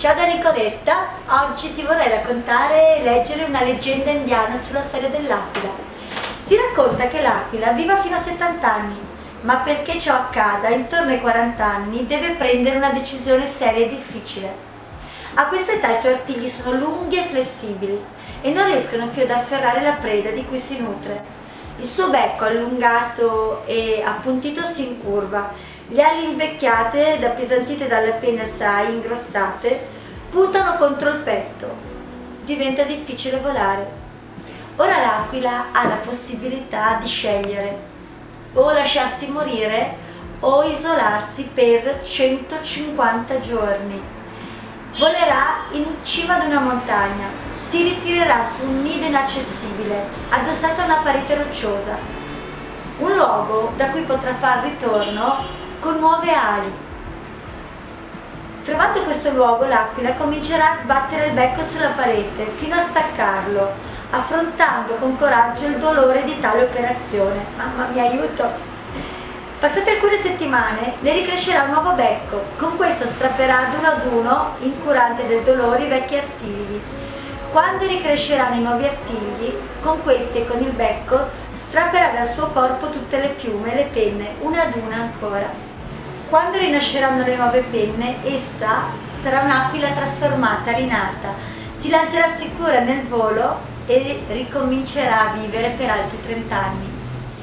Ciao da Nicoletta, oggi ti vorrei raccontare e leggere una leggenda indiana sulla storia dell'aquila. Si racconta che l'aquila viva fino a 70 anni, ma perché ciò accada, intorno ai 40 anni deve prendere una decisione seria e difficile. A questa età i suoi artigli sono lunghi e flessibili e non riescono più ad afferrare la preda di cui si nutre. Il suo becco allungato e appuntito si incurva. Le ali invecchiate, appesantite dalle penne assai ingrossate, puntano contro il petto. Diventa difficile volare. Ora l'aquila ha la possibilità di scegliere o lasciarsi morire o isolarsi per 150 giorni. Volerà in cima ad una montagna, si ritirerà su un nido inaccessibile, addossato a una parete rocciosa. Un luogo da cui potrà far ritorno con nuove ali. Trovato questo luogo, l'aquila comincerà a sbattere il becco sulla parete fino a staccarlo, affrontando con coraggio il dolore di tale operazione. Mamma mia, aiuto! Passate alcune settimane, le ricrescerà un nuovo becco. Con questo strapperà ad uno, incurante del dolore, i vecchi artigli. Quando ricresceranno i nuovi artigli, con questi e con il becco, strapperà dal suo corpo tutte le piume e le penne, una ad una ancora. Quando rinasceranno le nuove penne, essa sarà un'aquila trasformata, rinata, si lancerà sicura nel volo e ricomincerà a vivere per altri 30 anni.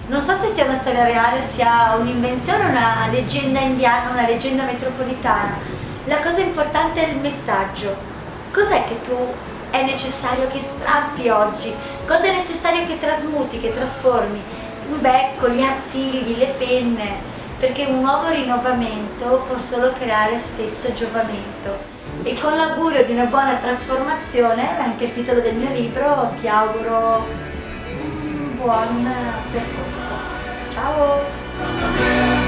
Non so se sia una storia reale o sia un'invenzione, una leggenda indiana, una leggenda metropolitana. La cosa importante è il messaggio. Cos'è che tu è necessario che strappi oggi? Cosa è necessario che trasmuti, che trasformi? Il becco, gli artigli, le penne. Perché un nuovo rinnovamento può solo creare spesso giovamento. E con l'augurio di una buona trasformazione, anche il titolo del mio libro, ti auguro un buon percorso. Ciao!